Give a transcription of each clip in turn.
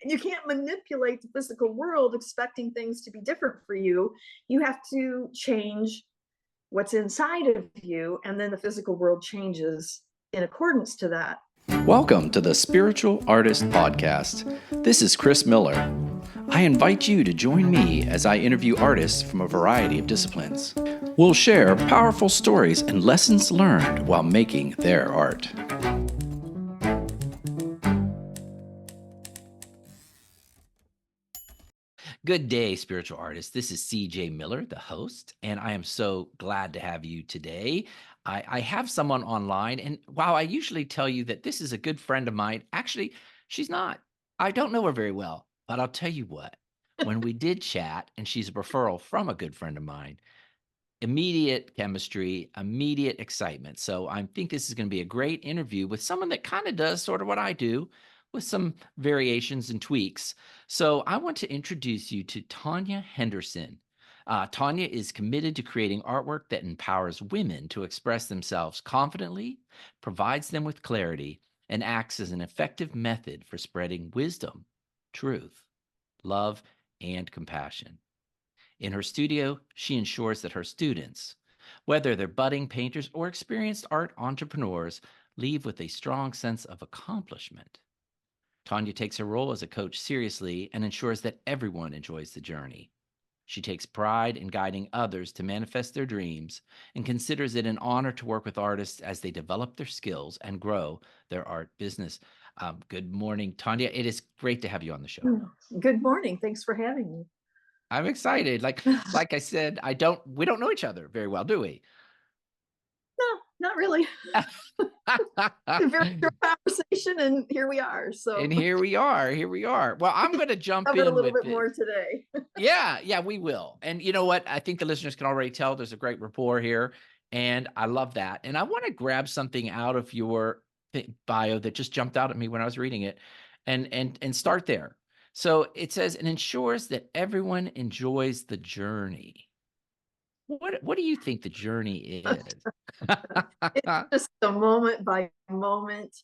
You can't manipulate the physical world expecting things to be different for you. You have to change what's inside of you, and then the physical world changes in accordance to that. Welcome to the Spiritual Artist Podcast. This is Chris Miller. I invite you to join me as I interview artists from a variety of disciplines. We'll share powerful stories and lessons learned while making their art. Good day, spiritual artists. This is CJ Miller, the host, and I am so glad to have you today. I have someone online, and while I usually tell you that this is a good friend of mine, actually, she's not. I don't know her very well, but I'll tell you what. When we did chat, and she's a referral from a good friend of mine, immediate chemistry, immediate excitement. So I think this is going to be a great interview with someone that kind of does sort of what I do with some variations and tweaks. So I want to introduce you to Tonya Henderson. Tonya is committed to creating artwork that empowers women to express themselves confidently, provides them with clarity, and acts as an effective method for spreading wisdom, truth, love, and compassion. In her studio, she ensures that her students, whether they're budding painters or experienced art entrepreneurs, leave with a strong sense of accomplishment. Tonya takes her role as a coach seriously and ensures that everyone enjoys the journey. She takes pride in guiding others to manifest their dreams and considers it an honor to work with artists as they develop their skills and grow their art business. Good morning, Tonya. It is great to have you on the show. Good morning. Thanks for having me. I'm excited. Like I said, we don't know each other very well, do we? No, not really. A very short conversation, and here we are. And here we are. Well, I'm going to jump cover in a little with bit more today. Yeah, we will. And you know what? I think the listeners can already tell there's a great rapport here, and I love that. And I want to grab something out of your bio that just jumped out at me when I was reading it, and start there. So it says, and ensures that everyone enjoys the journey. What do you think the journey is? It's just a moment by moment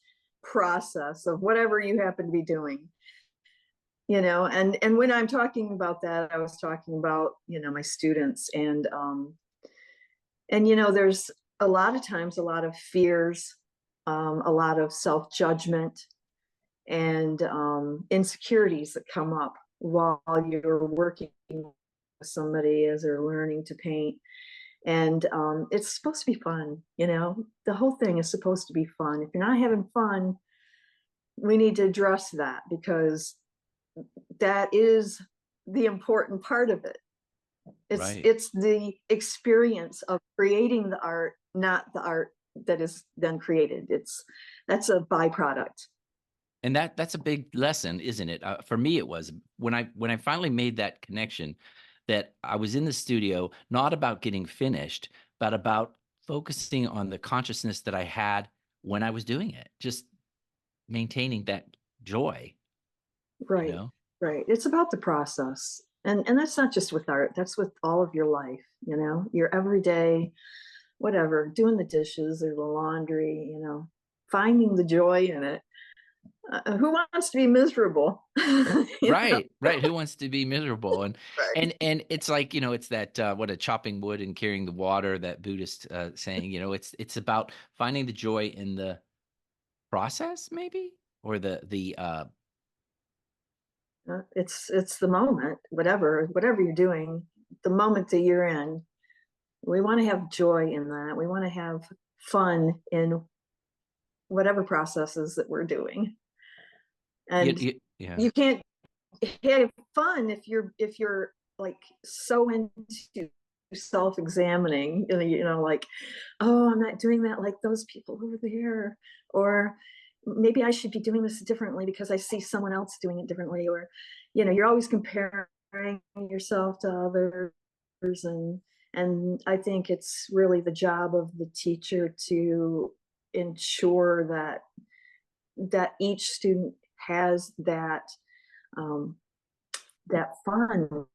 process of whatever you happen to be doing. And when I'm talking about that, I was talking about, my students, and there's a lot of times a lot of fears, a lot of self-judgment, and insecurities that come up while you're working with somebody as they're learning to paint. And it's supposed to be fun. The whole thing is supposed to be fun. If you're not having fun, we need to address that, because that is the important part of it. It's the experience of creating the art, not the art that is then created. That's a byproduct. And that's a big lesson, isn't it? For me, it was when I finally made that connection, that I was in the studio, not about getting finished, but about focusing on the consciousness that I had when I was doing it, just maintaining that joy. Right, right. It's about the process. And that's not just with art, that's with all of your life, your everyday, whatever, doing the dishes or the laundry, finding the joy in it. Who wants to be miserable? Right. Who wants to be miserable? And right. and it's like, it's that what a chopping wood and carrying the water, that Buddhist saying, it's about finding the joy in the process, maybe, or it's the moment, whatever you're doing, the moment that you're in. We want to have joy in that. We want to have fun in whatever processes that we're doing. And you can't have fun if you're like so into self-examining, like, oh, I'm not doing that like those people over there, or maybe I should be doing this differently because I see someone else doing it differently, or you're always comparing yourself to others. And I think it's really the job of the teacher to ensure that each student has that fun.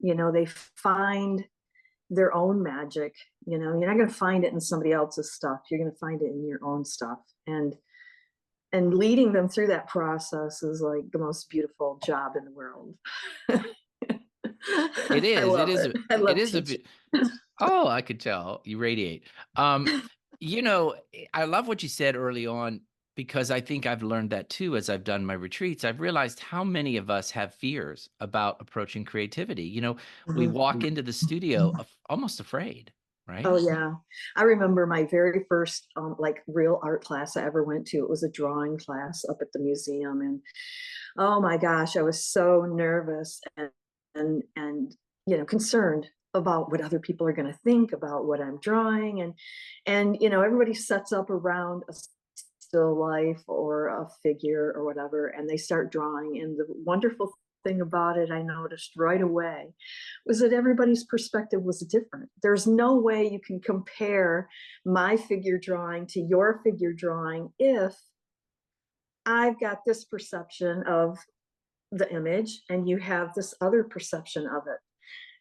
They find their own magic. You're not going to find it in somebody else's stuff. You're going to find it in your own stuff. And and leading them through that process is like the most beautiful job in the world. It I is. It love is. it. I love It is a teaching. bit. Oh, I could tell you radiate. Um, I love what you said early on because I think I've learned that too as I've done my retreats. I've realized how many of us have fears about approaching creativity. We walk into the studio almost afraid, Oh right? yeah. I remember my very first like real art class I ever went to. It was a drawing class up at the museum, and oh my gosh, I was so nervous and concerned about what other people are going to think about what I'm drawing, and everybody sets up around a still life or a figure or whatever, and they start drawing. And the wonderful thing about it, I noticed right away, was that everybody's perspective was different. There's no way you can compare my figure drawing to your figure drawing if I've got this perception of the image and you have this other perception of it.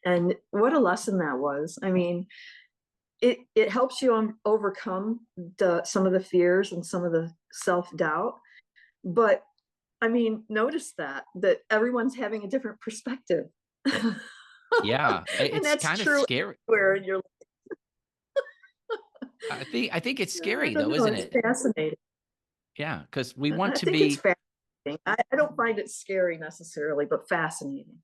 And what a lesson that was. I mean, it helps you overcome some of the fears and some of the self-doubt. But I mean, notice that everyone's having a different perspective. Yeah, And it's that's kind of true scary. where you're I think it's I scary don't though, know, isn't it's it? fascinating. Yeah, because we want I to think it's be. fascinating. I don't find it scary necessarily, but fascinating.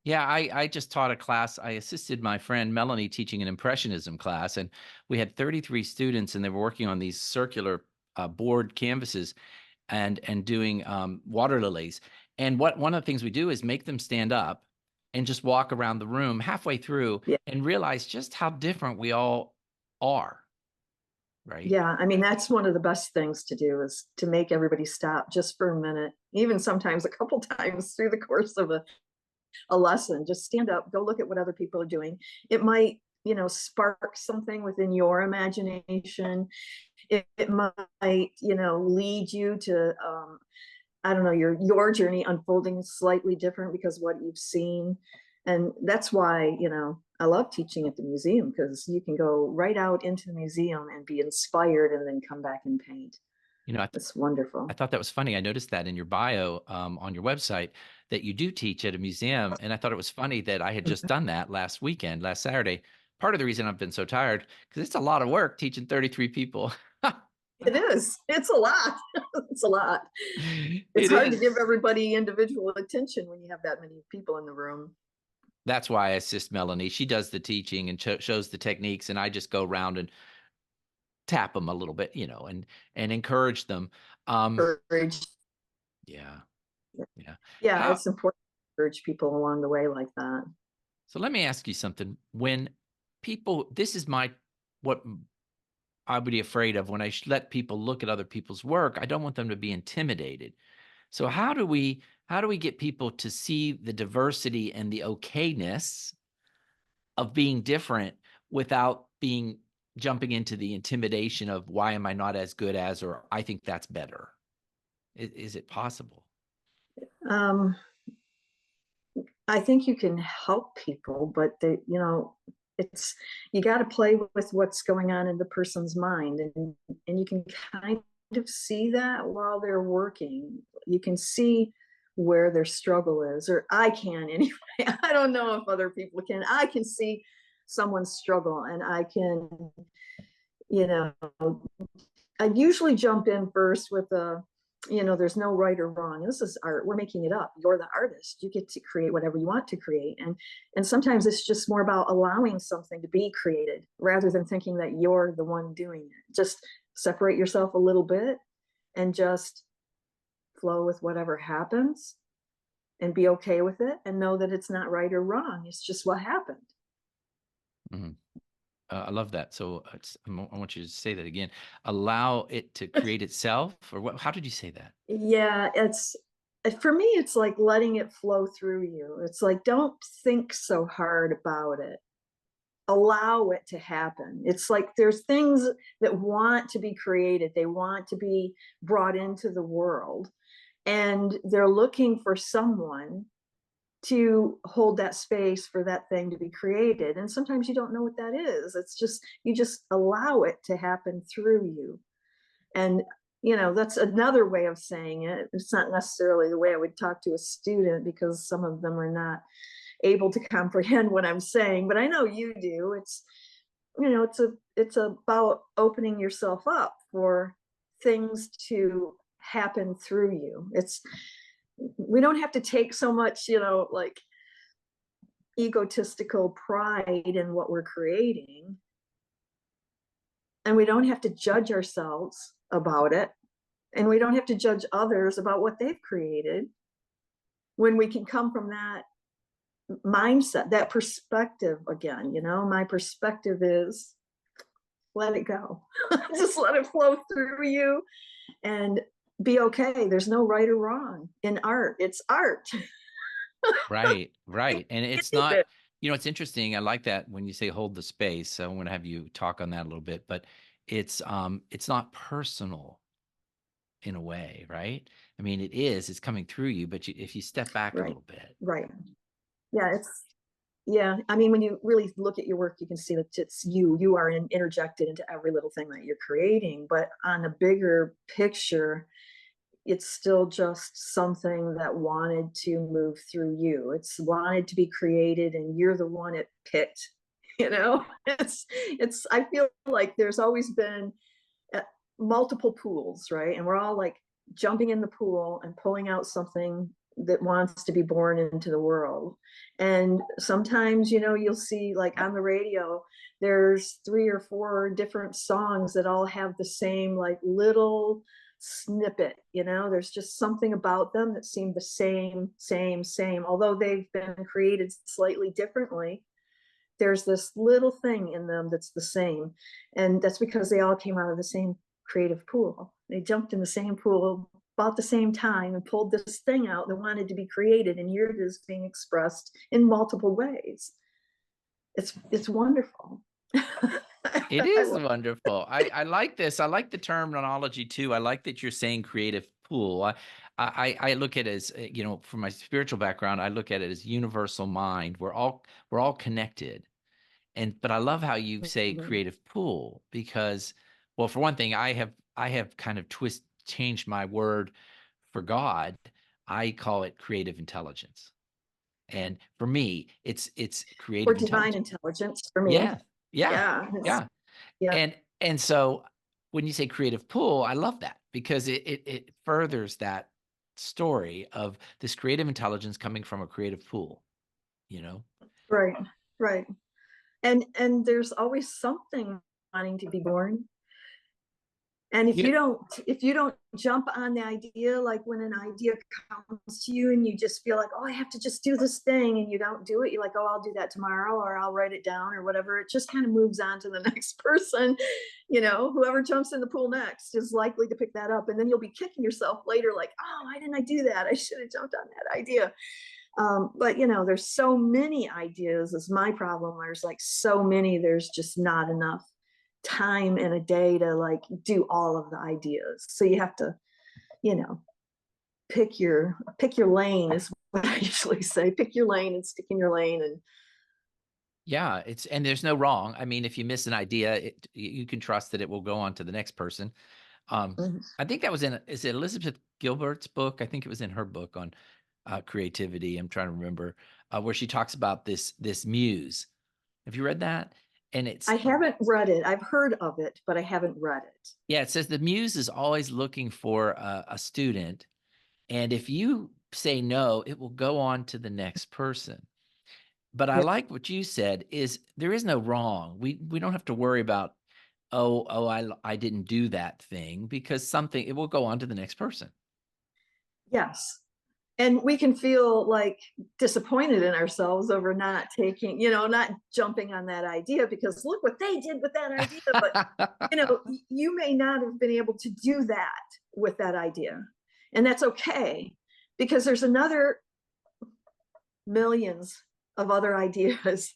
Yeah, I just taught a class. I assisted my friend Melanie teaching an impressionism class, and we had 33 students, and they were working on these circular board canvases and doing water lilies. And one of the things we do is make them stand up and just walk around the room halfway through Yeah. and realize just how different we all are, right? Yeah, I mean, that's one of the best things to do, is to make everybody stop just for a minute, even sometimes a couple times through the course of a lesson. Just stand up, go look at what other people are doing. It might, spark something within your imagination. It might, lead you to, I don't know, your journey unfolding slightly different because what you've seen. And that's why, I love teaching at the museum, because you can go right out into the museum and be inspired and then come back and paint. You know, I, th- It's I wonderful. thought that was funny. I noticed that in your bio on your website that you do teach at a museum. And I thought it was funny that I had just done that last weekend, last Saturday. Part of the reason I've been so tired, because it's a lot of work teaching 33 people. It is. It's a lot. It's a lot. It's It hard to give is. everybody individual attention when you have that many people in the room. That's why I assist Melanie. She does the teaching and shows the techniques, and I just go around and tap them a little bit, and encourage them. Um, Courage. yeah, yeah. Yeah, How? it's important to encourage people along the way like that. So let me ask you something. When people, this is what I would be afraid of when I let people look at other people's work. I don't want them to be intimidated. So how do we get people to see the diversity and the okayness of being different without being jumping into the intimidation of why am I not as good as, or I think that's better? Is it possible? Um, I think you can help people, but it's you got to play with what's going on in the person's mind, and you can kind of see that while they're working. You can see where their struggle is, or I can anyway. I don't know if other people can. I can see someone's struggle, and I can, you know, I usually jump in first with there's no right or wrong. This is art. We're making it up. You're the artist. You get to create whatever you want to create. And sometimes it's just more about allowing something to be created rather than thinking that you're the one doing it. Just separate yourself a little bit and just flow with whatever happens and be okay with it and know that it's not right or wrong. It's just what happened. Mhm. I love that. So I want you to say that again. Allow it to create itself, or what? How did you say that? Yeah, it's for me, it's like letting it flow through you. It's like, don't think so hard about it. Allow it to happen. It's like there's things that want to be created, they want to be brought into the world, and they're looking for someone to hold that space for that thing to be created. And sometimes you don't know what that is. It's just, you just allow it to happen through you. And that's another way of saying it. It's not necessarily the way I would talk to a student, because some of them are not able to comprehend what I'm saying, but I know you do. It's about opening yourself up for things to happen through you. We don't have to take so much, like egotistical pride in what we're creating, and we don't have to judge ourselves about it, and we don't have to judge others about what they've created, when we can come from that mindset, that perspective again. My perspective is, let it go. Just let it flow through you and be okay. There's no right or wrong in art. It's art. Right, right. And it's not, it's interesting. I like that when you say hold the space. So I want to have you talk on that a little bit, but it's not personal in a way, right? I mean, it's coming through you, but if you step back a Right. little bit. Right. Yeah. I mean, when you really look at your work, you can see that it's you are interjected into every little thing that you're creating, but on a bigger picture, it's still just something that wanted to move through you. It's wanted to be created, and you're the one it picked. I feel like there's always been multiple pools, right? And we're all like jumping in the pool and pulling out something that wants to be born into the world. And sometimes, you'll see, like on the radio, there's 3 or 4 different songs that all have the same like little snippet. There's just something about them that seem the same, although they've been created slightly differently. There's this little thing in them that's the same, and that's because they all came out of the same creative pool. They jumped in the same pool about the same time and pulled this thing out that wanted to be created, and here it is being expressed in multiple ways. It's wonderful. It is wonderful. I like this. I like the terminology too. I like that you're saying creative pool. I look at it as, from my spiritual background, I look at it as universal mind. We're all connected. But I love how you say creative pool, because, well, for one thing, I have kind of changed my word for God. I call it creative intelligence. And for me, it's Or creative divine intelligence. intelligence for me. Yeah. Yeah. Yeah. Yeah. Yeah. And so when you say creative pool, I love that, because it furthers that story of this creative intelligence coming from a creative pool, Right. Right. And there's always something wanting to be born. And if You know, you don't jump on the idea, like when an idea comes to you and you just feel like, oh, I have to just do this thing, and you don't do it, you're like, oh, I'll do that tomorrow, or I'll write it down, or whatever. It just kind of moves on to the next person. Whoever jumps in the pool next is likely to pick that up. And then you'll be kicking yourself later, like, oh, why didn't I do that? I should have jumped on that idea. But there's so many ideas is my problem. There's like so many, there's just not enough time in a day to like do all of the ideas. So you have to, pick your lane is what I usually say. Pick your lane and stick in your lane. And yeah, and there's no wrong. I mean, if you miss an idea, you can trust that it will go on to the next person. I think that was is it Elizabeth Gilbert's book? I think it was in her book on creativity. I'm trying to remember, where she talks about this muse. Have you read that? And I haven't read it. I've heard of it, but I haven't read it. yeah, it says the muse is always looking for a student, and if you say no, it will go on to the next person. But I Yeah. like what you said, is there is no wrong. We don't have to worry about, I didn't do that thing, because it will go on to the next person. Yes. And we can feel like disappointed in ourselves over not taking, not jumping on that idea, because look what they did with that idea. But, you may not have been able to do that with that idea. And that's okay, because there's another millions of other ideas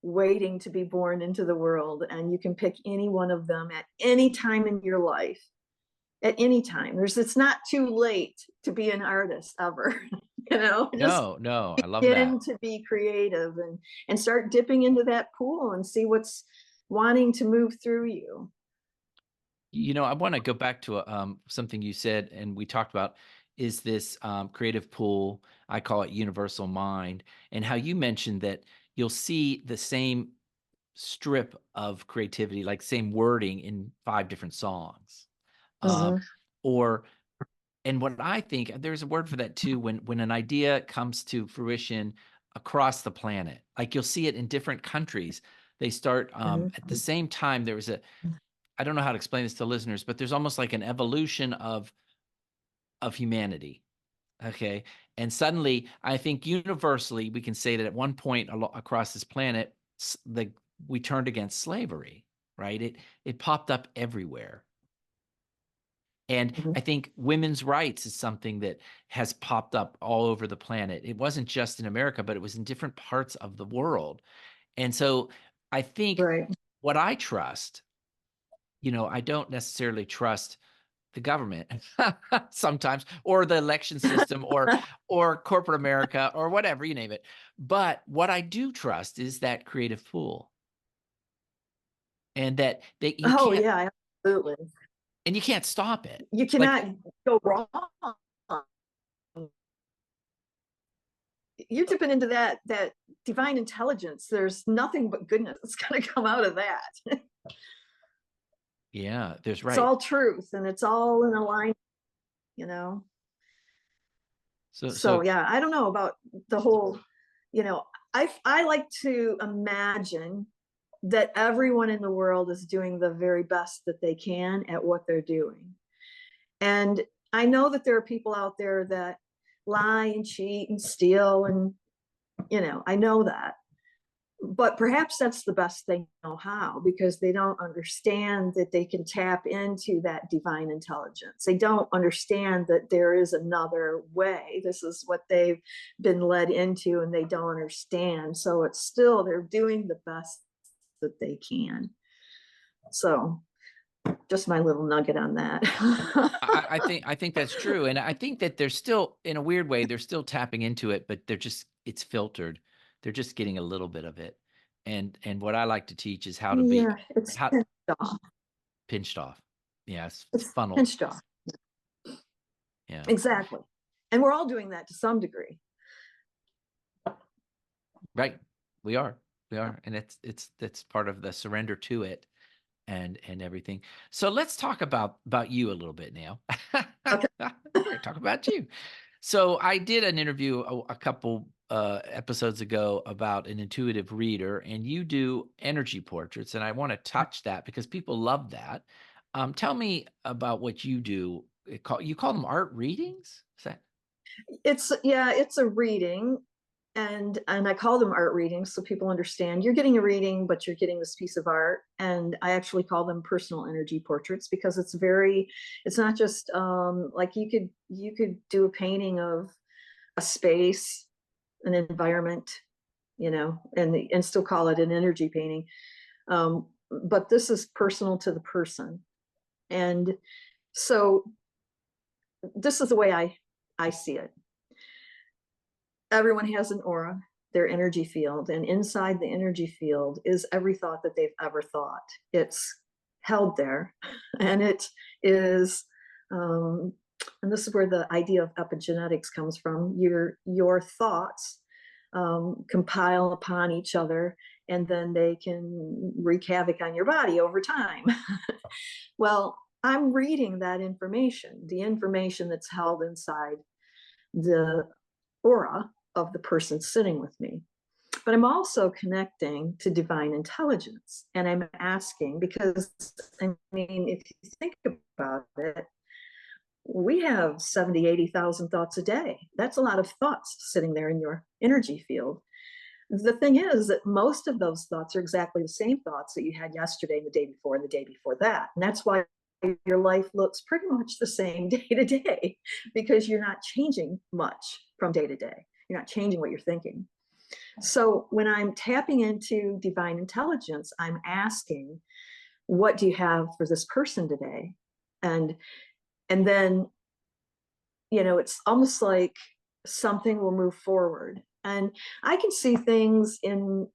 waiting to be born into the world. And you can pick any one of them at any time in your life. At any time. It's not too late to be an artist ever. Just No, I love that. begin to be creative and start dipping into that pool and see what's wanting to move through you. I want to go back to something you said, and we talked about is this creative pool. I call it universal mind, and how you mentioned that you'll see the same strip of creativity, like same wording in 5 different songs. Um, Mhm. or and what I think there's a word for that too, when an idea comes to fruition across the planet, like you'll see it in different countries. They start Mhm. at the same time. There was a I don't know how to explain this to listeners, but there's almost like an evolution of humanity. Okay. And suddenly, I think universally, we can say that at one point across this planet, we turned against slavery, right? It popped up everywhere. And Mhm. I think women's rights is something that has popped up all over the planet. It wasn't just in America, but it was in different parts of the world. And so I think Right. what I trust, I don't necessarily trust the government sometimes, or the election system, or corporate America, or whatever, you name it. But what I do trust is that creative pool, and that you Oh can't yeah, absolutely. and you can't stop it. You Like, cannot go wrong. You're dipping into that divine intelligence. There's nothing but goodness that's going to come out of that. yeah, there's It's right. all truth and it's all in alignment, you know. So So so yeah, I don't know about the whole, you know, I like to imagine that everyone in the world is doing the very best that they can at what they're doing. And I know that there are people out there that lie and cheat and steal, and I know that. But perhaps that's the best they know how, because they don't understand that they can tap into that divine intelligence. They don't understand that there is another way. This is what they've been led into, and they don't understand. So it's still, they're doing the best that they can. So just my little nugget on that. I think that's true, and I think that they're still, in a weird way, they're still tapping into it, but it's filtered. They're just getting a little bit of it, and what I like to teach is how to be Yeah, it's how pinched off. pinched off. Yeah, it's It's funneled. pinched off. Yeah, Exactly. And we're all doing that to some degree. right. We are, and it's that's part of the surrender to it, and everything. So let's talk about you a little bit now. Okay. We're gonna talk about you. So I did an interview a couple episodes ago about an intuitive reader, and you do energy portraits, and I want to touch that because people love that. Tell me about what you do. You call them art readings? Is that It's yeah, it's a reading, and I call them art readings so people understand you're getting a reading, but you're getting this piece of art. And I actually call them personal energy portraits because it's not just like you could do a painting of a space, an environment, and still call it an energy painting. But this is personal to the person. And so this is the way I see it. Everyone has an aura, their energy field, and inside the energy field is every thought that they've ever thought. It's held there, and it is, um, and this is where the idea of epigenetics comes from. Your thoughts compile upon each other, and then they can wreak havoc on your body over time. Well, I'm reading that information, the information that's held inside the aura of the person sitting with me. But I'm also connecting to divine intelligence. And I'm asking, because I mean, if you think about it, we have 70, 80,000 thoughts a day. That's a lot of thoughts sitting there in your energy field. The thing is that most of those thoughts are exactly the same thoughts that you had yesterday, and the day before, and the day before that. And that's why your life looks pretty much the same day to day, because you're not changing much from day to day. You're not changing what you're thinking. So when I'm tapping into divine intelligence, I'm asking, what do you have for this person today? And then, it's almost like something will move forward. And I can see things in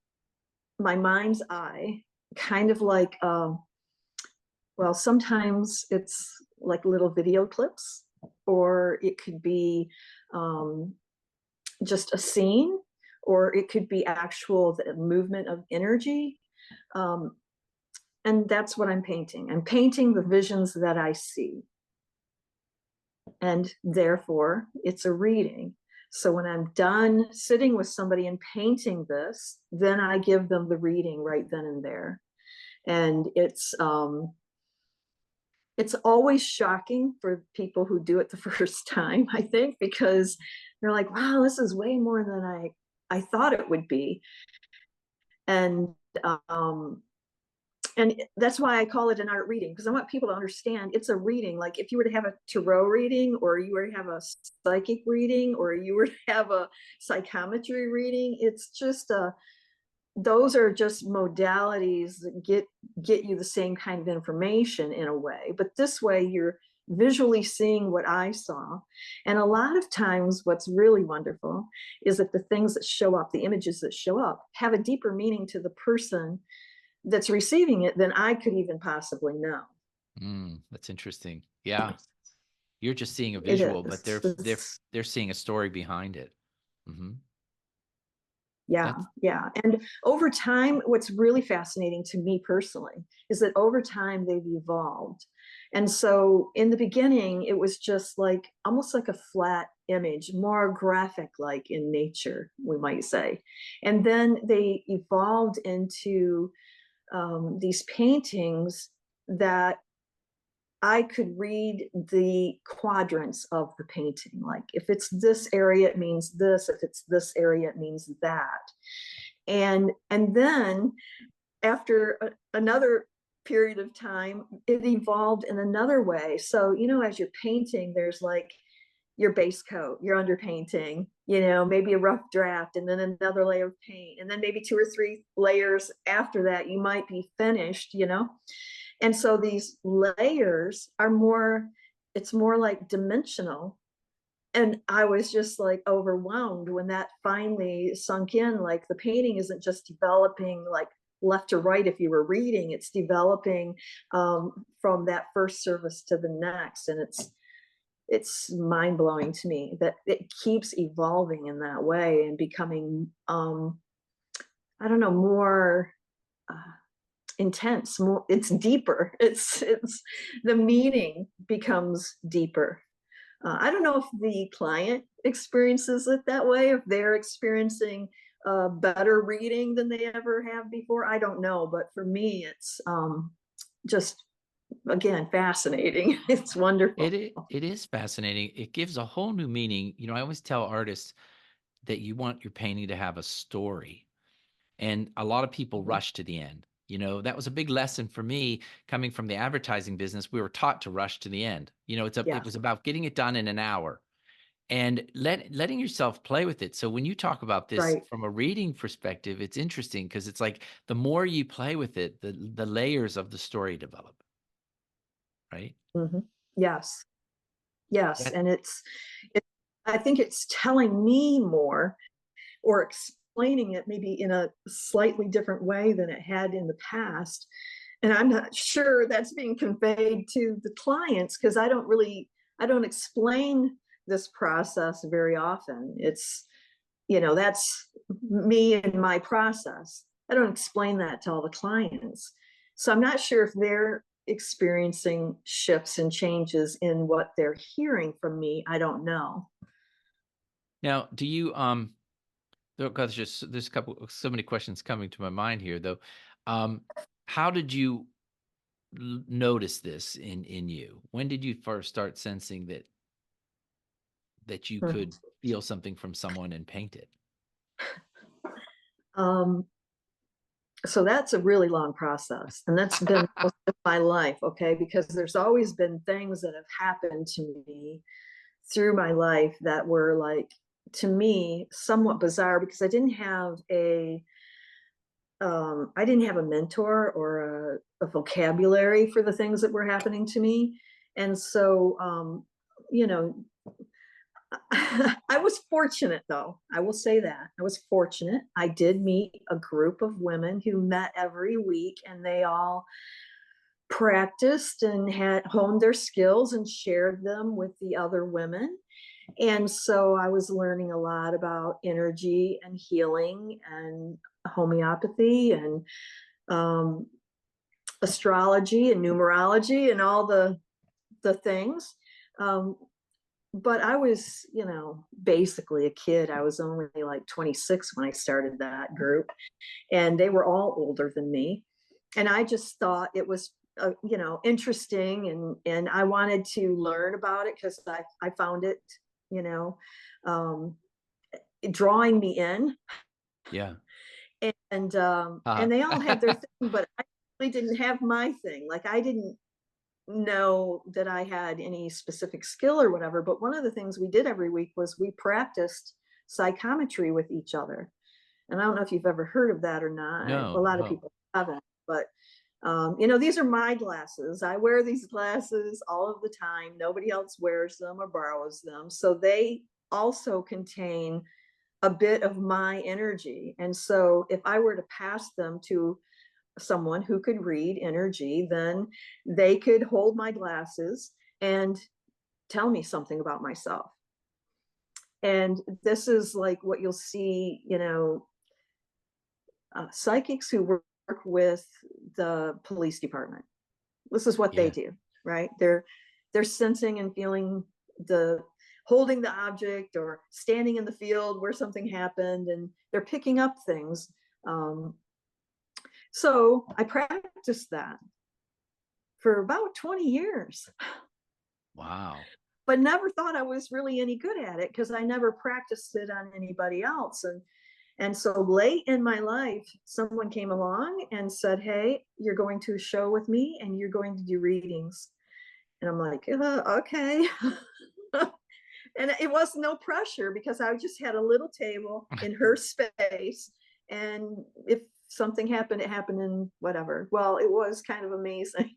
my mind's eye, kind of like Well, sometimes it's like little video clips, or it could be um, just a scene, or it could be actual the movement of energy. Um, and that's what I'm painting. I'm painting the visions that I see. And therefore, it's a reading. So when I'm done sitting with somebody and painting this, then I give them the reading right then and there. And it's always shocking for people who do it the first time, I think, because they're like, wow, this is way more than I thought it would be. And um, and that's why I call it an art reading, because I want people to understand it's a reading. Like if you were to have a tarot reading, or you were to have a psychic reading, or you were to have a psychometry reading, it's just those are just modalities that get you the same kind of information in a way. But this way you're visually seeing what I saw. And a lot of times what's really wonderful is that the things that show up, the images that show up, have a deeper meaning to the person that's receiving it than I could even possibly know. That's interesting. Yeah. You're just seeing a It visual, but is. they're seeing a story behind it. Hmm. Yeah, That's yeah. And over time, what's really fascinating to me personally is that over time they've evolved. And so in the beginning, it was just like almost like a flat image, more graphic like in nature, we might say. And then they evolved into these paintings that I could read the quadrants of the painting. Like if it's this area, it means this. If it's this area, it means that. And then after another period of time, it evolved in another way. So, as you're painting, there's like your base coat, your underpainting, maybe a rough draft, and then another layer of paint, and then maybe 2 or 3 layers after that, you might be finished. And so these layers are it's more like dimensional. And I was just like overwhelmed when that finally sunk in. Like the painting isn't just developing like left to right if you were reading, it's developing from that first service to the next. And it's mind-blowing to me that it keeps evolving in that way and becoming I don't know, more intense, more, it's deeper, it's the meaning becomes deeper. I don't know if the client experiences it that way, if they're experiencing better reading than they ever have before. I don't know, but for me, it's just again fascinating. It's wonderful. it is fascinating. It gives a whole new meaning. I always tell artists that you want your painting to have a story. And a lot of people rush to the end. That was a big lesson for me coming from the advertising business. We were taught to rush to the end. It Yes. was about getting it done in an hour and letting yourself play with it. So when you talk about this Right. from a reading perspective, it's interesting because it's like the more you play with it, the layers of the story develop, right? Hmm. Yes. Yes. That And it, I think it's telling me more, or explaining it maybe in a slightly different way than it had in the past. And I'm not sure that's being conveyed to the clients, because I don't explain this process very often. That's me and my process. I don't explain that to all the clients. So I'm not sure if they're experiencing shifts and changes in what they're hearing from me. I don't know. now, do you because there's so many questions coming to my mind here though. Um, how did you notice this in you? When did you first start sensing that you Hmm. could feel something from someone and paint it? Um, so that's a really long process, and that's been most of my life. Okay, because there's always been things that have happened to me through my life that were like, to me, somewhat bizarre, because I didn't have a mentor or a vocabulary for the things that were happening to me. And so you know I was fortunate, though. I will say that I was fortunate. I did meet a group of women who met every week, and they all practiced and had honed their skills and shared them with the other women. And so I was learning a lot about energy and healing and homeopathy and um, astrology and numerology and all the things. Um, but I was, basically a kid. I was only like 26 when I started that group, and they were all older than me. And I just thought it was, interesting, and I wanted to learn about it because I found it, you know, um, drawing me in. Yeah. And they all had their thing, but I really didn't have my thing. Like, I didn't know that I had any specific skill or whatever. But one of the things we did every week was we practiced psychometry with each other. And I don't know if you've ever heard of that or not. A No, lot of no. people haven't, but these are my glasses. I wear these glasses all of the time. Nobody else wears them or borrows them. So they also contain a bit of my energy. And so if I were to pass them to someone who could read energy, then they could hold my glasses and tell me something about myself. And this is like what you'll see, psychics who work with the police department. This is what they Yeah. do, right? They're sensing and feeling, the holding the object or standing in the field where something happened, and they're picking up things. So I practiced that for about 20 years, Wow. but never thought I was really any good at it because I never practiced it on anybody else. And so late in my life, someone came along and said, "Hey, you're going to a show with me and you're going to do readings." And I'm like, okay. And it was no pressure because I just had a little table in her space. And if something happened, it happened in whatever. Well, it was kind of amazing.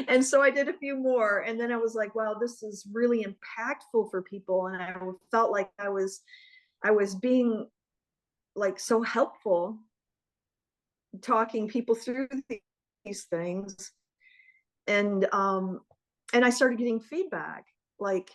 And so I did a few more. And then I was like, wow, this is really impactful for people. And I felt like I was being like so helpful, talking people through these things. And I started getting feedback. Like,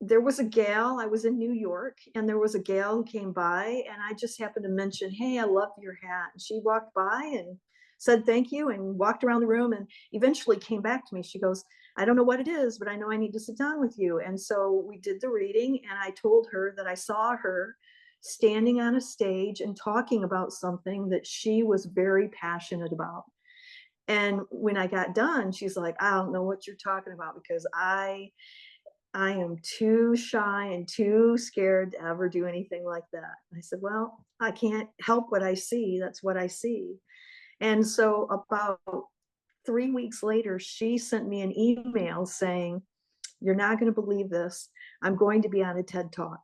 there was a gal, I was in New York, and there was a gal who came by, and I just happened to mention, "Hey, I love your hat." And she walked by and said thank you and walked around the room and eventually came back to me. She goes, "I don't know what it is, but I know I need to sit down with you." And so we did the reading, and I told her that I saw her standing on a stage and talking about something that she was very passionate about. And when I got done, she's like, "I don't know what you're talking about because I am too shy and too scared to ever do anything like that." I said, "Well, I can't help what I see. That's what I see." And so about 3 weeks later, she sent me an email saying, "You're not going to believe this. I'm going to be on a TED Talk."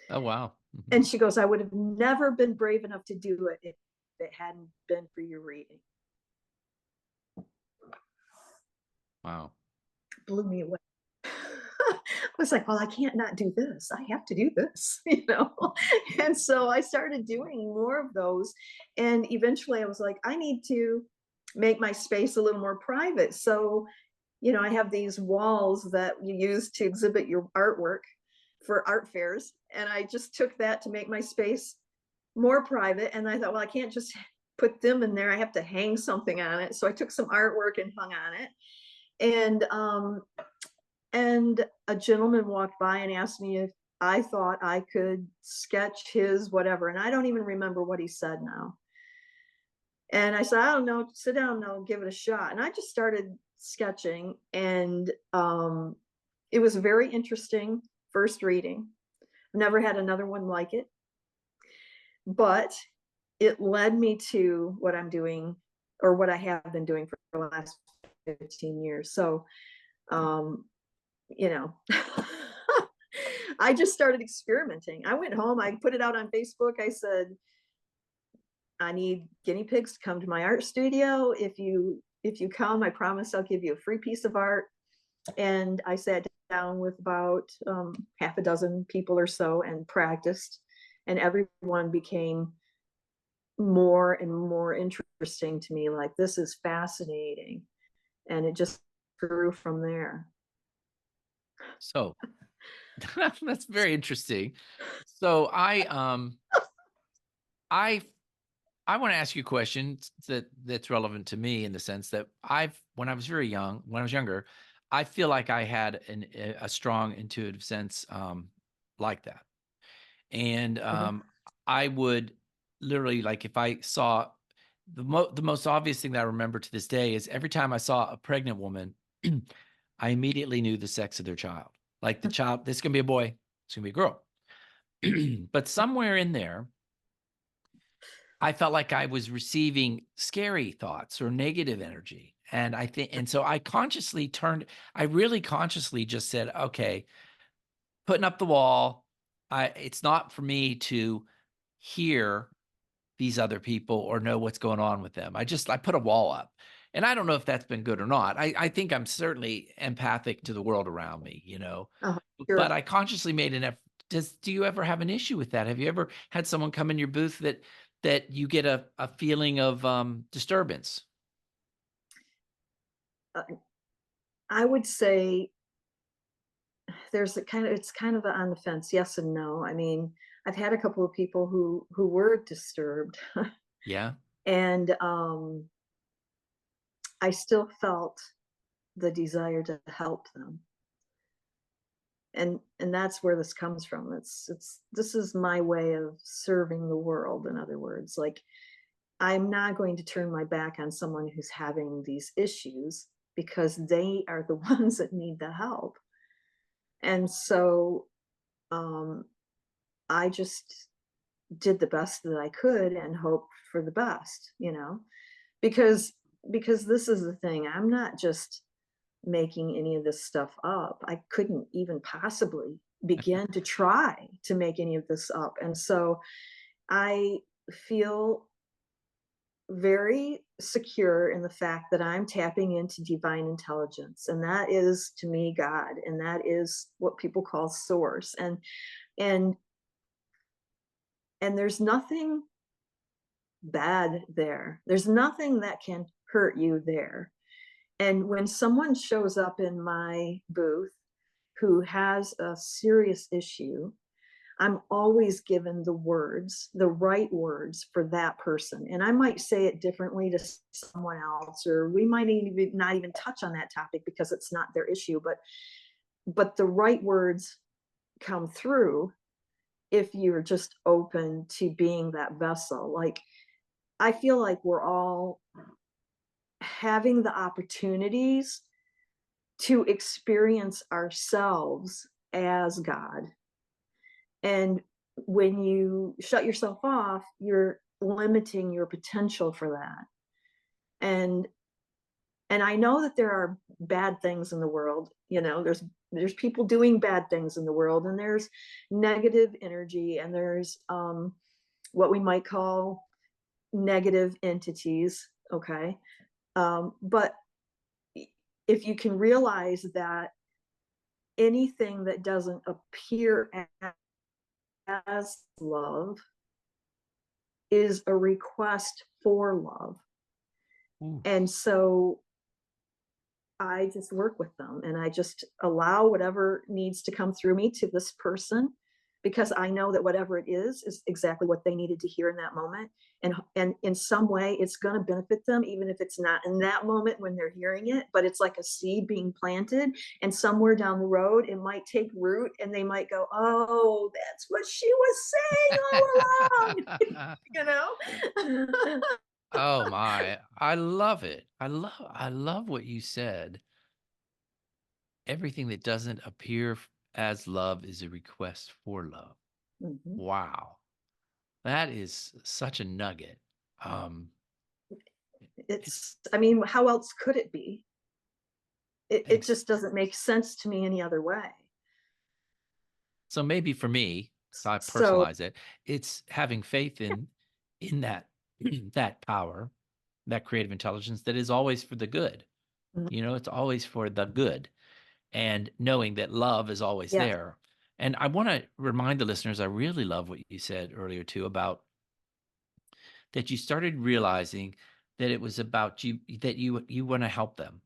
Oh, wow. Mhm. And she goes, "I would have never been brave enough to do it if it hadn't been for your reading." Wow. Blew me away. I was like, well, I can't not do this. I have to do this, you know? And so I started doing more of those. And eventually I was like, I need to make my space a little more private. So, I have these walls that you use to exhibit your artwork for art fairs. And I just took that to make my space more private. And I thought, well, I can't just put them in there. I have to hang something on it. So I took some artwork and hung on it. And a gentleman walked by and asked me if I thought I could sketch his whatever. And I don't even remember what he said now. And I said, "I don't know, sit down and I'll give it a shot." And I just started sketching. And it was a very interesting first reading. I've never had another one like it. But it led me to what I'm doing, or what I have been doing for the last 15 years. So, um, you know, I just started experimenting. I went home, I put it out on Facebook. I said, "I need guinea pigs to come to my art studio. If you come, I promise I'll give you a free piece of art." And I sat down with about half a dozen people or so and practiced, and everyone became more and more interesting to me. Like, this is fascinating. And it just grew from there. So that's very interesting. So I I want to ask you a question that's relevant to me in the sense that when I was very young, when I was younger, I feel like I had a strong intuitive sense like that. And Uh-huh. I would literally, like, if I saw the most obvious thing that I remember to this day is every time I saw a pregnant woman, I immediately knew the sex of their child. Like, the child, this is gonna be a boy, it's gonna be a girl. But somewhere in there, I felt like I was receiving scary thoughts or negative energy. And so I really consciously just said, okay, putting up the wall. It's not for me to hear these other people or know what's going on with them. I put a wall up. And I don't know if that's been good or not. I think I'm certainly empathic to the world around me, Uh-huh. but Sure. I consciously made an effort. Do you ever have an issue with that? Have you ever had someone come in your booth that you get a feeling of disturbance? Uh, I would say it's kind of on the fence, yes and no. I mean, I've had a couple of people who were disturbed, Yeah. and I still felt the desire to help them. And that's where this comes from. It's this is my way of serving the world, in other words. Like, I'm not going to turn my back on someone who's having these issues because they are the ones that need the help. And so um, I just did the best that I could and hope for the best, because this is the thing. I'm not just making any of this stuff up. I couldn't even possibly begin to try to make any of this up. And so I feel very secure in the fact that I'm tapping into divine intelligence, and that is to me God, and that is what people call source. And and there's nothing bad there. There's nothing that can hurt you there. And when someone shows up in my booth who has a serious issue, I'm always given the words, the right words for that person. And I might say it differently to someone else, or we might even not even touch on that topic because it's not their issue, but the right words come through if you're just open to being that vessel. Like, I feel like we're all having the opportunities to experience ourselves as God. And when you shut yourself off, you're limiting your potential for that. And I know that there are bad things in the world. There's people doing bad things in the world, and there's negative energy, and there's what we might call negative entities. Okay. But if you can realize that anything that doesn't appear as love is a request for love. Ooh. And so I just work with them, and I just allow whatever needs to come through me to this person, because I know that whatever it is exactly what they needed to hear in that moment. And in some way it's going to benefit them, even if it's not in that moment when they're hearing it, but it's like a seed being planted, and somewhere down the road it might take root, and they might go, "Oh, that's what she was saying all along." you know Oh my, I love it. I love what you said. Everything that doesn't appear as love is a request for love. Mhm. Wow. That is such a nugget. Um, it's I mean, how else could it be? It ex- just doesn't make sense to me any other way. so maybe for me, if I So personalize it, it's having faith in that that power, that creative intelligence that is always for the good. mhm, It's always for the good, and knowing that love is always yes. there. And I want to remind the listeners, I really love what you said earlier too about that you started realizing that it was about you, that you want to help them,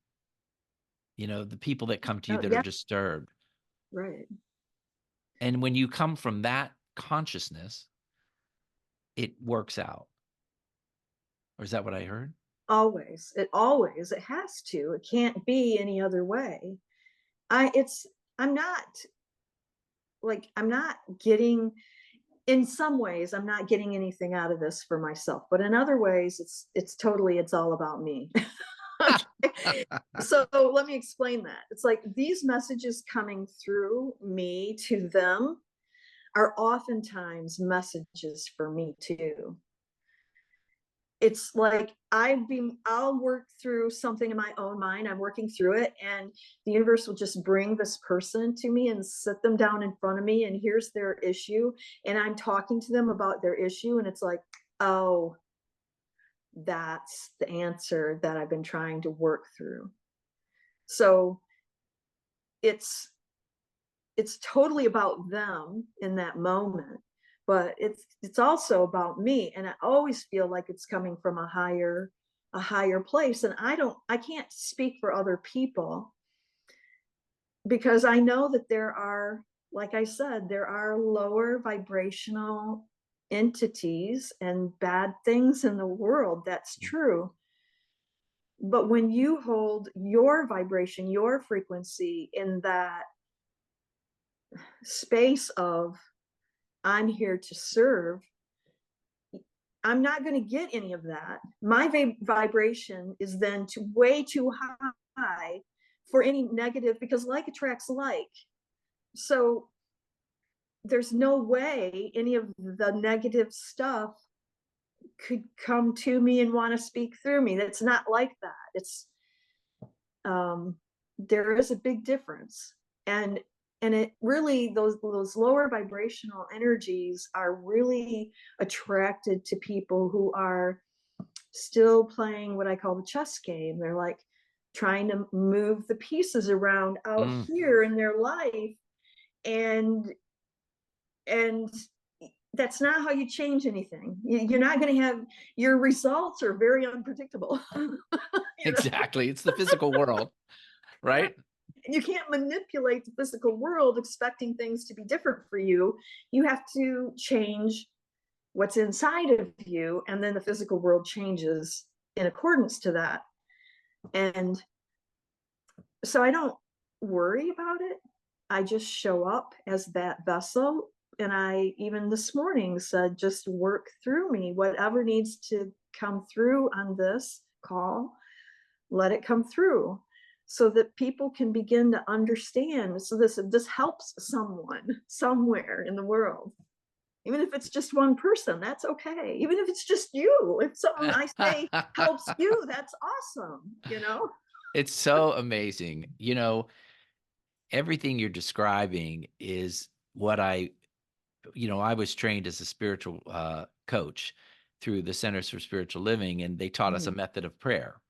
the people that come to you Oh, that are yeah, disturbed. right. And when you come from that consciousness, it works out. Or is that what I heard? Always. It has to. It can't be any other way. I it's I'm not I'm not getting, in some ways I'm not getting anything out of this for myself, but in other ways it's all about me. Okay. So let me explain that. It's like these messages coming through me to them are oftentimes messages for me too. It's like I'll work through something in my own mind. I'm working through it, and the universe will just bring this person to me and sit them down in front of me. And here's their issue. And I'm talking to them about their issue. And it's like, oh, that's the answer that I've been trying to work through. So it's it's totally about them in that moment, but it's also about me, and I always feel like it's coming from a higher place. And I can't speak for other people, because I know that there are, like I said, there are lower vibrational entities and bad things in the world. That's true. But when you hold your vibration, your frequency in that space of I'm here to serve, I'm not going to get any of that. My vibration is then way too high for any negative, because like attracts like. So there's no way any of the negative stuff could come to me and want to speak through me. That's not like that. It's there is a big difference. And it really, those lower vibrational energies are really attracted to people who are still playing what I call the chess game. They're like trying to move the pieces around out Mm, here in their life, and and that's not how you change anything. You're not going to have, your results are very unpredictable. You know, exactly. It's the physical world, right? you can't manipulate the physical world expecting things to be different for you. You have to change what's inside of you, and then the physical world changes in accordance to that. And so I don't worry about it. I just show up as that vessel. And I, even this morning, said, just work through me. Whatever needs to come through on this call, let it come through, so that people can begin to understand. So this helps someone somewhere in the world. Even if it's just one person, that's okay. Even if it's just you, if something I say helps you, that's awesome. It's so amazing. Everything you're describing is what I was trained as a spiritual coach through the Centers for Spiritual Living, and they taught us a Mhm. method of prayer.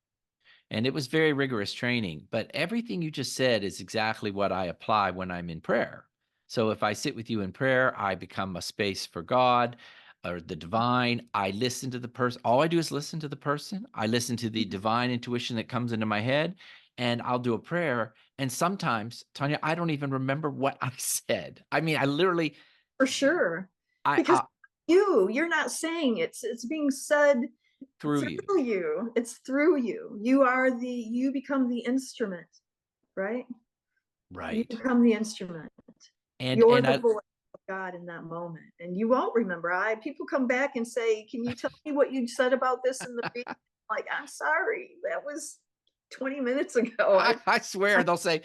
And it was very rigorous training. But everything you just said is exactly what I apply when I'm in prayer. So if I sit with you in prayer, I become a space for God or the divine. I listen to the person. All I do is listen to the person. I listen to the divine intuition that comes into my head, and I'll do a prayer. And sometimes, Tonya, I don't even remember what I said. I mean, I literally, For sure. I, Because I you're not saying it's being said through you, through you. It's through you. You become the instrument, right? You right? become the instrument. And You're and the I voice of God in that moment. And you won't remember. People come back and say, can you tell me what you said about this in the meeting? Like, I'm sorry. That was 20 minutes ago. I swear they'll say,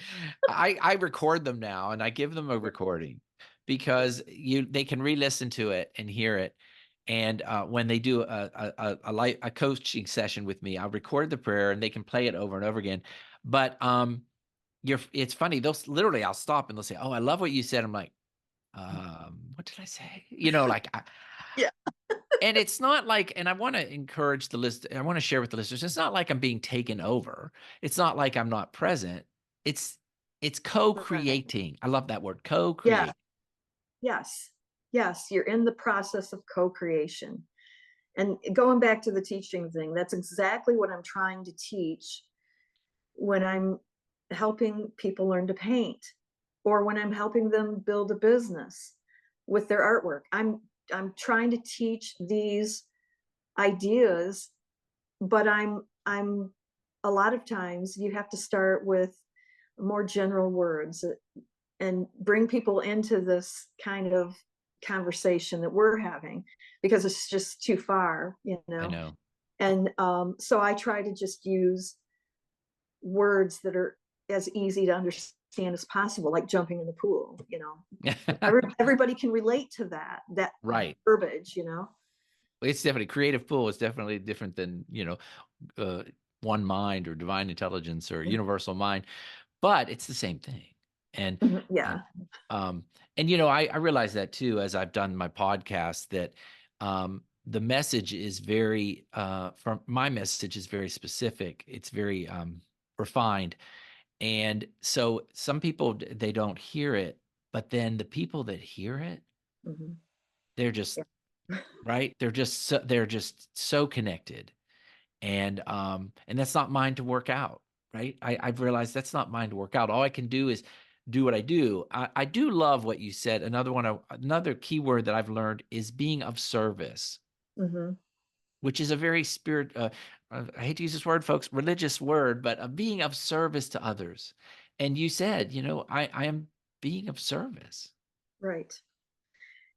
I record them now and I give them a recording because they can re-listen to it and hear it. And when they do a coaching session with me, I'll record the prayer and they can play it over and over again. But it's funny. Literally I'll stop and they'll say, "Oh, I love what you said." I'm like, what did I say? Yeah. And it's not like, and I want to encourage the list. I want to share with the listeners. It's not like I'm being taken over. It's not like I'm not present. It's it's Right. co-creating. I love that word, Yeah. co-create. Yes. Yes. You're in the process of co-creation. And going back to the teaching thing, that's exactly what I'm trying to teach when I'm helping people learn to paint, or when I'm helping them build a business with their artwork. I'm trying to teach these ideas, but I'm a lot of times you have to start with more general words and bring people into this kind of conversation that we're having, because it's just too far, I know. and so I try to just use words that are as easy to understand as possible, like jumping in the pool. Everybody can relate to that Right. verbiage. It's definitely creative pool is definitely different than, uh, one mind or divine intelligence or universal mind, but it's the same thing. And, and, Yeah. um, I realize that too, as I've done my podcast, that, the message is very, from my message is very specific. It's very, refined. And so some people, they don't hear it, but then the people that hear it, Hmm. they're just, right. They're just so connected. And that's not mine to work out, right? I've realized that's not mine to work out. All I can do is do what I do. I do love what you said. Another key word that I've learned is being of service, Hmm. which is a very I hate to use this word, folks, religious word, but being of service to others. And you said, I am being of service. Right.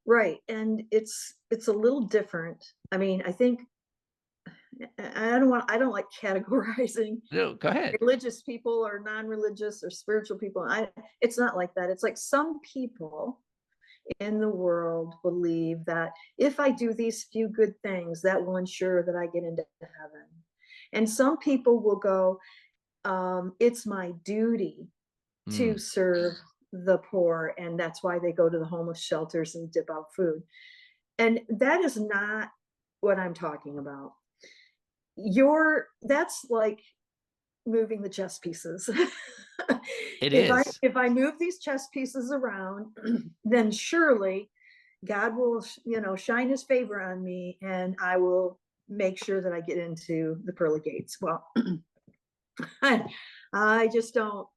Right. And it's a little different. I mean, I think I don't like categorizing No, go ahead. religious people or non-religious or spiritual people. It's not like that. It's like some people in the world believe that if I do these few good things, that will ensure that I get into heaven. And some people will go, it's my duty to Mm, serve the poor, and that's why they go to the homeless shelters and dip out food. And that is not what I'm talking about. That's like moving the chess pieces. it if i is. if I move these chess pieces around, then surely God will shine his favor on me, and I will make sure that I get into the pearly gates. Well, I just don't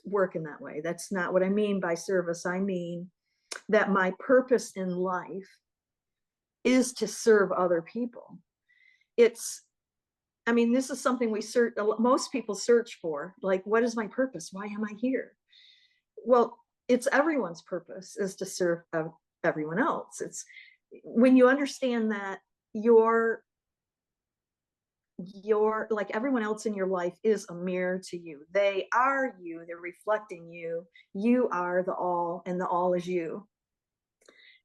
work in that way. That's not what I mean by service. I mean that my purpose in life is to serve other people. It's I mean, this is something most people search for. Like, what is my purpose? Why am I here? Well, it's everyone's purpose is to serve everyone else. It's when you understand that your like everyone else in your life is a mirror to you. They are you. They're reflecting you. You are the all, and the all is you.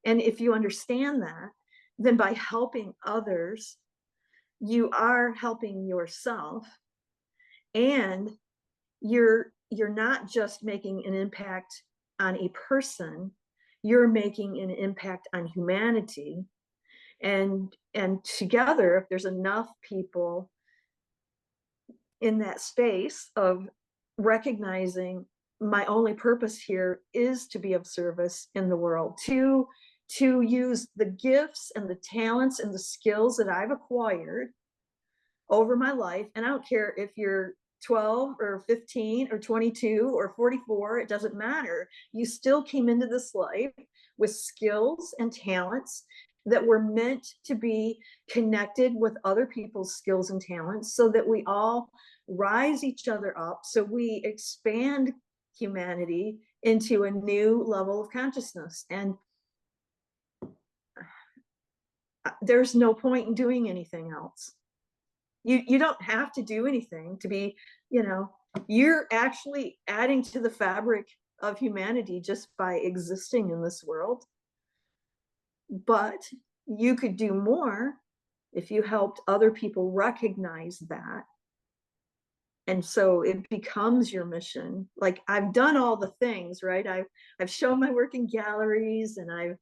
And if you understand that, then by helping others, you are helping yourself, and you're not just making an impact on a person, you're making an impact on humanity. And together, if there's enough people in that space of recognizing my only purpose here is to be of service in the world, to use the gifts and the talents and the skills that I've acquired over my life. And I don't care if you're 12 or 15 or 22 or 44, it doesn't matter. You still came into this life with skills and talents that were meant to be connected with other people's skills and talents, so that we all rise each other up, so we expand humanity into a new level of consciousness. And there's no point in doing anything else. You don't have to do anything to be, you're actually adding to the fabric of humanity just by existing in this world. But you could do more if you helped other people recognize that. And so it becomes your mission. Like, I've done all the things, right? I've shown my work in galleries, and I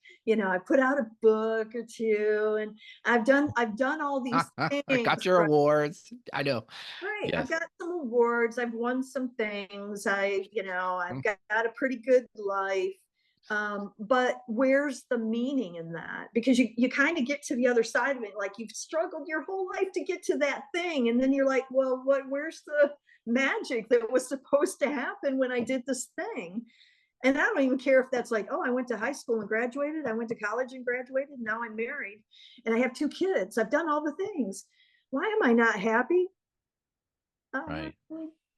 put out a book or two, and I've done all these I things, got your right? awards. I know. Right. I've Yes. got some awards. I've won some things. I've got a pretty good life. But where's the meaning in that? Because you kind of get to the other side of it, like you've struggled your whole life to get to that thing, and then you're like, well, where's the magic that was supposed to happen when I did this thing? And I don't even care if that's like, oh, I went to high school and graduated, I went to college and graduated, now I'm married and I have 2 kids, I've done all the things. Why am I not happy? uh, Right.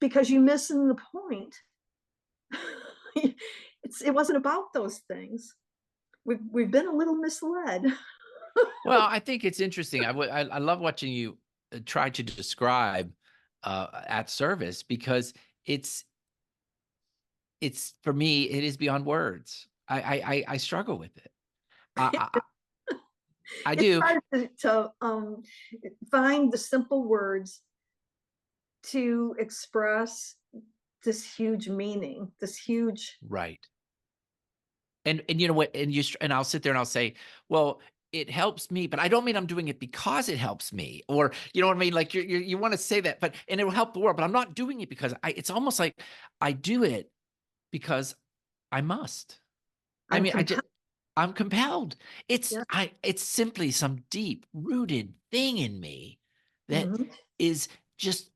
because you're missing the point. It wasn't about those things. We've been a little misled. Well, I think it's interesting. I love watching you try to describe at service because it's for me, it is beyond words. I struggle with it. I It's do. hard to find the simple words to express this huge meaning, this huge. Right. And you know what? And I'll sit there and I'll say, well, it helps me, but I don't mean I'm doing it because it helps me, or you know what I mean? Like you want to say that, but and it will help the world, but I'm not doing it because it's almost like I do it because I must. I I'm mean, compelled. I'm compelled. Yeah. It's simply some deep rooted thing in me that Mhm. is just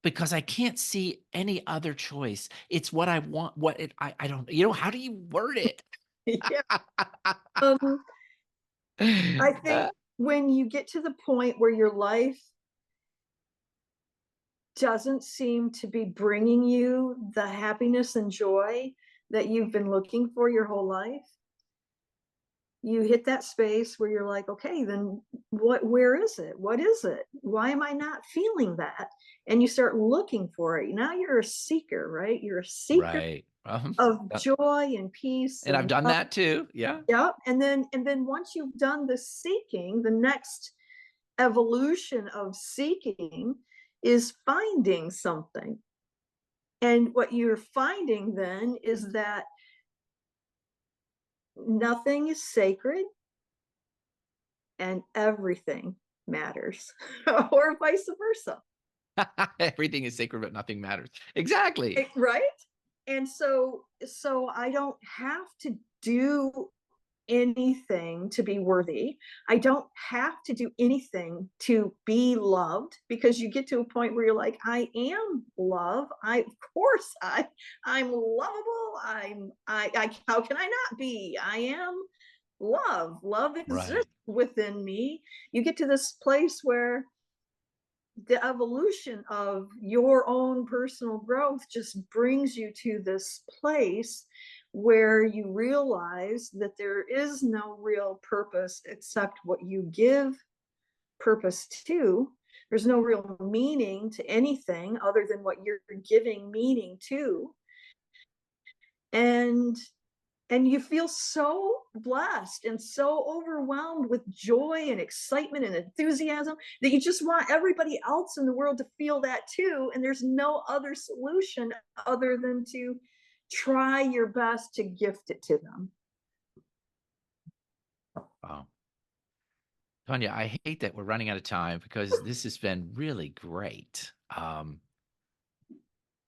because I can't see any other choice. It's what I want, I don't, how do you word it? Yeah. Um, I think when you get to the point where your life doesn't seem to be bringing you the happiness and joy that you've been looking for your whole life, you hit that space where you're like, okay, then where is it? What is it? Why am I not feeling that? And you start looking for it. Now you're a seeker, right? You're a seeker Right. of joy and peace And I've and done love. that too. Yeah. Yeah. And then once you've done the seeking, the next evolution of seeking is finding something. And what you're finding then is that nothing is sacred and everything matters, or vice versa. Everything is sacred, but nothing matters. Exactly. Right? And so I don't have to do anything to be worthy. I don't have to do anything to be loved, because you get to a point where you're like, I am love. Of course I'm lovable. I how can I not be? I am love. Love Right. exists within me. You get to this place where the evolution of your own personal growth just brings you to this place where you realize that there is no real purpose except what you give purpose to. There's no real meaning to anything other than what you're giving meaning to. And you feel so blessed and so overwhelmed with joy and excitement and enthusiasm that you just want everybody else in the world to feel that too. And there's no other solution other than to try your best to gift it to them. Wow. Tonya, I hate that we're running out of time because this has been really great.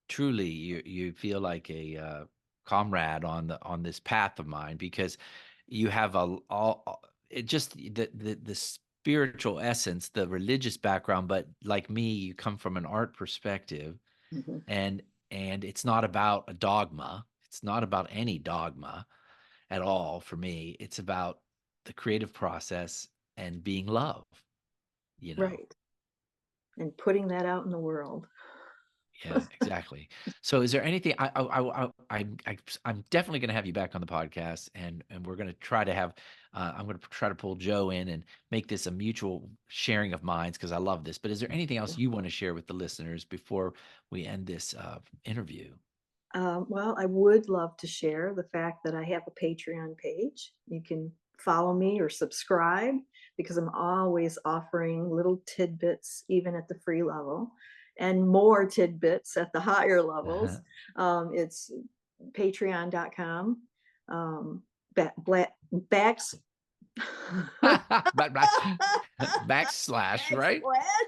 Truly, you feel like a comrade on this path of mine because you have it just the spiritual essence, the religious background, but like me, you come from an art perspective, Mhm. and it's not about a dogma. It's not about any dogma at all for me. It's about the creative process and being love, you know. Right. And putting that out in the world. Yeah, exactly. So is there anything I'm definitely going to have you back on the podcast, and we're going to try to have I'm going to try to pull Joe in and make this a mutual sharing of minds because I love this. But is there anything else you want to share with the listeners before we end this interview? Well, I would love to share the fact that I have a Patreon page. You can follow me or subscribe, because I'm always offering little tidbits, even at the free level, and more tidbits at the higher levels. It's patreon.com backs. But Backslash, right?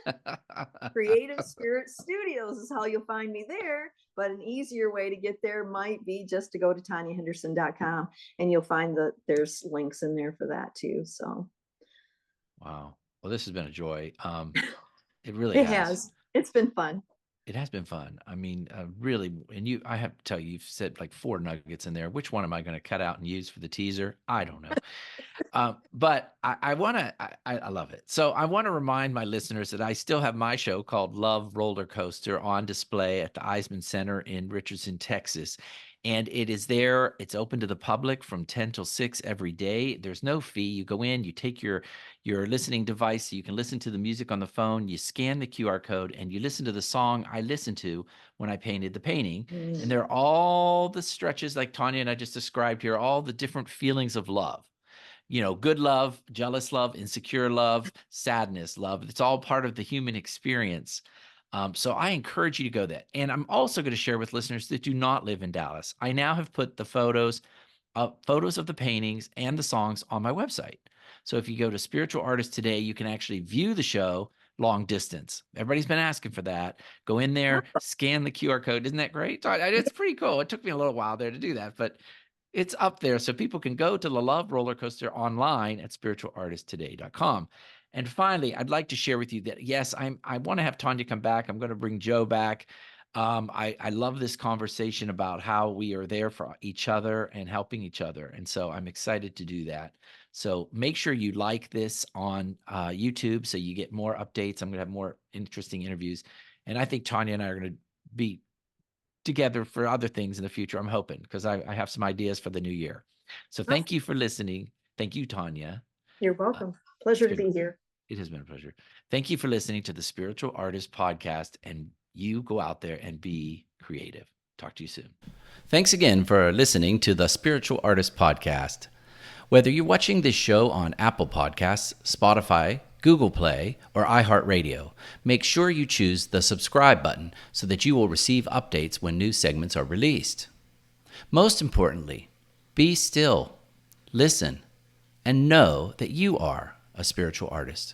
Backslash Creative Spirit Studios is how you'll find me there. But an easier way to get there might be just to go to TonyaHenderson.com, and you'll find that there's links in there for that too. So Wow. Well, this has been a joy. It really it has. has. It's been fun. It has been fun. I mean, really, and I have to tell you, you've said like 4 nuggets in there. Which one am I going to cut out and use for the teaser? I don't know. But I want to, I love it. So I want to remind my listeners that I still have my show called Love Roller Coaster on display at the Eisman Center in Richardson, Texas. And it is there. It's open to the public from 10 till 6 every day. There's no fee. You go in, you take your listening device so you can listen to the music on the phone. You scan the QR code and you listen to the song I listened to when I painted the painting. And there are all the stretches like Tonya and I just described here, all the different feelings of love. Good love, jealous love, insecure love, sadness, love. It's all part of the human experience. So I encourage you to go there. And I'm also going to share with listeners that do not live in Dallas. I now have put the photos of the paintings and the songs on my website. So if you go to Spiritual Artist Today, you can actually view the show long distance. Everybody's been asking for that. Go in there, scan the QR code. Isn't that great? It's pretty cool. It took me a little while there to do that, but it's up there so people can go to the Love Roller Coaster online at spiritualartisttoday.com. And finally, I'd like to share with you that, yes, I want to have Tonya come back. I'm going to bring Joe back. I love this conversation about how we are there for each other and helping each other. And so I'm excited to do that. So make sure you like this on YouTube so you get more updates. I'm going to have more interesting interviews. And I think Tonya and I are going to be together for other things in the future. I'm hoping, because I have some ideas for the new year. So thank you for listening. Thank you, Tonya. You're welcome. Pleasure to be here. It has been a pleasure. Thank you for listening to the Spiritual Artist Podcast, and you go out there and be creative. Talk to you soon. Thanks again for listening to the Spiritual Artist Podcast. Whether you're watching this show on Apple Podcasts, Spotify, Google Play, or iHeartRadio, make sure you choose the subscribe button so that you will receive updates when new segments are released. Most importantly, be still, listen, and know that you are a spiritual artist.